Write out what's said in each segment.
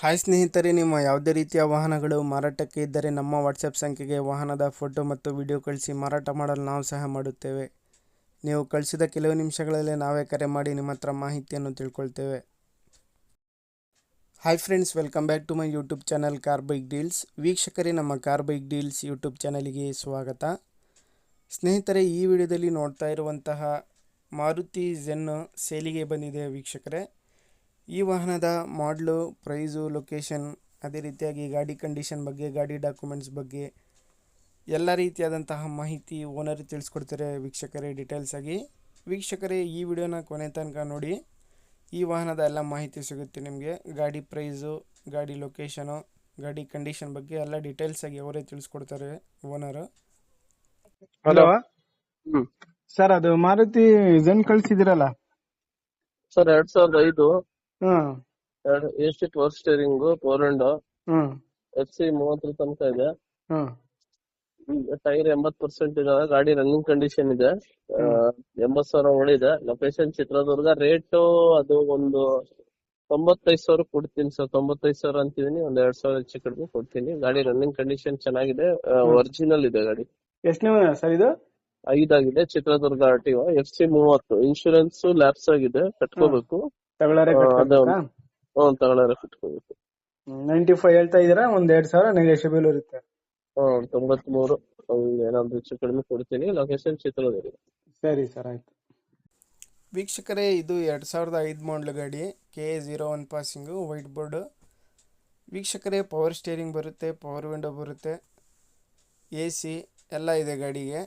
Hi ಸ್ನೇಹಿತರೆ, ನಿಮ್ಮ ಯಾವುದೇ ರೀತಿಯ ವಾಹನಗಳು ಮಾರಾಟಕ್ಕೆ ಇದ್ದರೆ ನಮ್ಮ ವಾಟ್ಸಪ್ ಸಂಖ್ಯೆಗೆ ವಾಹನದ ಫೋಟೋ ಮತ್ತು ವಿಡಿಯೋ ಕಳಿಸಿ ಮಾರಾಟ ಮಾಡಲು ನಾವು ಸಹ ಮಾಡುತ್ತೇವೆ. ನೀವು ಕಳಿಸಿದ ಕೆಲವು ನಿಮಿಷಗಳಲ್ಲೇ ನಾವೇ ಕರೆ ಮಾಡಿ ನಿಮ್ಮ ಹತ್ರ ಮಾಹಿತಿಯನ್ನು ತಿಳ್ಕೊಳ್ತೇವೆ. Hi friends, welcome back to my YouTube channel car bike deals. ವೀಕ್ಷಕರೇ, ನಮ್ಮ ಕಾರ್ ಬೈಕ್ ಡೀಲ್ಸ್ ಯೂಟ್ಯೂಬ್ ಚಾನಲಿಗೆ ಸ್ವಾಗತ. ಸ್ನೇಹಿತರೆ, ಈ ವಿಡಿಯೋದಲ್ಲಿ ನೋಡ್ತಾ ಇರುವಂತಹ ಮಾರುತಿ ಝೆನ್ ಸೇಲಿಗೆ ಬಂದಿದೆ ವೀಕ್ಷಕರೇ. ಈ ವಾಹನದ ಮಾಡಲು, ಪ್ರೈಸು, ಲೊಕೇಶನ್, ಅದೇ ರೀತಿಯಾಗಿ ಗಾಡಿ ಕಂಡೀಷನ್ ಬಗ್ಗೆ, ಗಾಡಿ ಡಾಕ್ಯುಮೆಂಟ್ಸ್ ಬಗ್ಗೆ ಎಲ್ಲ ರೀತಿಯಾದಂತಹ ಮಾಹಿತಿ ಓನರ್ ತಿಳಿಸ್ಕೊಡ್ತಾರೆ ವೀಕ್ಷಕರೇ ಡೀಟೇಲ್ಸ್ ಆಗಿ. ವೀಕ್ಷಕರೇ, ಈ ವಿಡಿಯೋನ ಕೊನೆ ತನಕ ನೋಡಿ. ಈ ವಾಹನದ ಎಲ್ಲ ಮಾಹಿತಿ ಸಿಗುತ್ತೆ ನಿಮಗೆ. ಗಾಡಿ ಪ್ರೈಸು, ಗಾಡಿ ಲೊಕೇಶನು, ಗಾಡಿ ಕಂಡೀಷನ್ ಬಗ್ಗೆ ಎಲ್ಲ ಡೀಟೇಲ್ಸ್ ಆಗಿ ಅವರೇ ತಿಳಿಸ್ಕೊಡ್ತಾರೆ ಓನರ್. ಹಲೋ ಸರ್, ಅದು ಮಾರುತಿ ಝೆನ್ ಕಳ್ಸಿದಿರಲ್ಲ sir, 2005 hmm AC power steering, power window, hmm FC 30 ತನಕ ಇದೆ. ಹ್ಮ್ ಟೈರ್ 80% ಇದೆ. ಗಾಡಿ ರನ್ನಿಂಗ್ ಕಂಡೀಷನ್ ಇದೆ. 80,000 ಓಡಿದೆ. ಲೊಕೇಶನ್ ಚಿತ್ರದುರ್ಗ. ರೇಟ್ ಅದು ಒಂದು 95,000 ಕೊಡ್ತೀನಿ ಸರ್. 95,000 ಅಂತಿದೀನಿ. ಒಂದ್ 2,000 ಹೆಚ್ಚು ಕಡಿಮೆ ಕೊಡ್ತೀನಿ. ಗಾಡಿ ರನ್ನಿಂಗ್ ಕಂಡೀಷನ್ ಚೆನ್ನಾಗಿದೆ. ಒರಿಜಿನಲ್ ಇದೆ ಗಾಡಿ. ಎಷ್ಟನೇ ಸರ್ ಇದು? 5 ಆಗಿದೆ. Chitradurga RTO. FC 30. Insurance lapse ಆಗಿದೆ, ಕಟ್ಕೋಬೇಕು. ತಗೊಳ್ಳಾರೆ ತಗೊಳ್ಳಾರೆ ಕಟ್ಕೋಬೇಕು. 95 ಹೇಳ್ತಾ ಇದೀರಾ, ಒಂದ್ 2,000 ನೆಗೋಷಿಯಬಲ್ ಇರುತ್ತೆ. 93 ಏನಾದ್ರು ಹೆಚ್ಚು ಕಡಿಮೆ ಕೊಡ್ತೀನಿ. ಲೊಕೇಶನ್ ಚಿತ್ರದುರ್ಗ. ಸರಿ ಸರ್, ಆಯ್ತು. ವೀಕ್ಷಕರೇ, ಇದು 2005 ಮಾಡಲ್ ಗಾಡಿ, KA01 ಪಾಸಿಂಗು, ವೈಟ್ ಬೋರ್ಡು. ವೀಕ್ಷಕರೇ, ಪವರ್ ಸ್ಟೇರಿಂಗ್ ಬರುತ್ತೆ, ಪವರ್ ವಿಂಡೋ ಬರುತ್ತೆ, AC ಎಲ್ಲ ಇದೆ ಗಾಡಿಗೆ.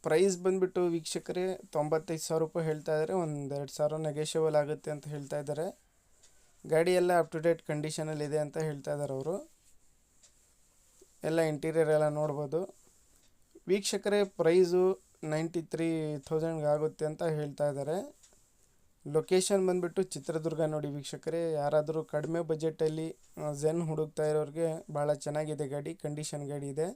ಪ್ರೈಸ್ ಬಂದುಬಿಟ್ಟು ವೀಕ್ಷಕರೇ 95,000 ರೂಪಾಯಿ ಹೇಳ್ತಾ ಇದ್ದಾರೆ. ಒಂದು 2,000 ನೆಗೋಷಿಯಬಲ್ ಆಗುತ್ತೆ ಅಂತ ಹೇಳ್ತಾ ಇದ್ದಾರೆ. ಗಾಡಿ ಎಲ್ಲ ಅಪ್ ಟು ಡೇಟ್ ಕಂಡೀಷನಲ್ಲಿದೆ ಅಂತ ಹೇಳ್ತಾ ಇದ್ದಾರೆ ಅವರು. ಎಲ್ಲ ಇಂಟೀರಿಯರ್ ಎಲ್ಲ ನೋಡ್ಬೋದು ವೀಕ್ಷಕರೇ. ಪ್ರೈಸು 93,000 ಆಗುತ್ತೆ ಅಂತ ಹೇಳ್ತಾ ಇದ್ದಾರೆ. ಲೊಕೇಶನ್ ಬಂದುಬಿಟ್ಟು ಚಿತ್ರದುರ್ಗ. ನೋಡಿ ವೀಕ್ಷಕರೇ, ಯಾರಾದರೂ ಕಡಿಮೆ ಬಜೆಟಲ್ಲಿ ಝೆನ್ ಹುಡುಕ್ತಾ ಇರೋರಿಗೆ ಭಾಳ ಚೆನ್ನಾಗಿದೆ ಗಾಡಿ, ಕಂಡೀಷನ್ ಗಾಡಿ ಇದೆ.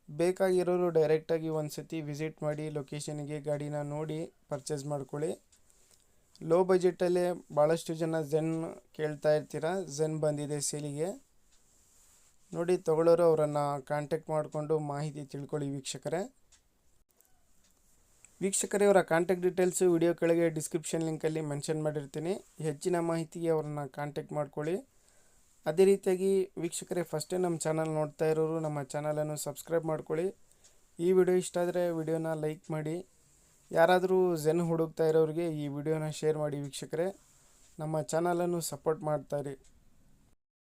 ಬೇಕಾಗಿರೋರು ಡೈರೆಕ್ಟಾಗಿ ಒಂದು ಸತಿ ವಿಸಿಟ್ ಮಾಡಿ ಲೊಕೇಶನಿಗೆ ಗಾಡಿನ ನೋಡಿ ಪರ್ಚೇಸ್ ಮಾಡ್ಕೊಳ್ಳಿ. ಲೋ ಬಜೆಟಲ್ಲೇ ಭಾಳಷ್ಟು ಜನ ಝೆನ್ ಕೇಳ್ತಾ ಇರ್ತೀರ. ಝೆನ್ ಬಂದಿದೆ ಸೇಲಿಗೆ. ನೋಡಿ, ತಗೊಳ್ಳೋರು ಅವರನ್ನು ಕಾಂಟ್ಯಾಕ್ಟ್ ಮಾಡಿಕೊಂಡು ಮಾಹಿತಿ ತಿಳ್ಕೊಳ್ಳಿ ವೀಕ್ಷಕರೇ. ಅವರ ಕಾಂಟ್ಯಾಕ್ಟ್ ಡೀಟೇಲ್ಸು ವಿಡಿಯೋ ಕೆಳಗೆ ಡಿಸ್ಕ್ರಿಪ್ಷನ್ ಲಿಂಕಲ್ಲಿ ಮೆನ್ಷನ್ ಮಾಡಿರ್ತೀನಿ. ಹೆಚ್ಚಿನ ಮಾಹಿತಿಗೆ ಅವರನ್ನು ಕಾಂಟ್ಯಾಕ್ಟ್ ಮಾಡ್ಕೊಳ್ಳಿ. ಅದೇ ರೀತಿಯಾಗಿ ವೀಕ್ಷಕರೇ, ಫಸ್ಟೇ ನಮ್ಮ ಚಾನಲ್ ನೋಡ್ತಾ ಇರೋರು ನಮ್ಮ ಚಾನಲನ್ನು ಸಬ್ಸ್ಕ್ರೈಬ್ ಮಾಡ್ಕೊಳ್ಳಿ. ಈ ವಿಡಿಯೋ ಇಷ್ಟ ಆದರೆ ವಿಡಿಯೋನ ಲೈಕ್ ಮಾಡಿ. ಯಾರಾದರೂ ಝೆನ್ ಹುಡುಕ್ತಾ ಇರೋರಿಗೆ ಈ ವಿಡಿಯೋನ ಶೇರ್ ಮಾಡಿ ವೀಕ್ಷಕರೇ. ನಮ್ಮ ಚಾನಲನ್ನು ಸಪೋರ್ಟ್ ಮಾಡ್ತಾಯಿರಿ.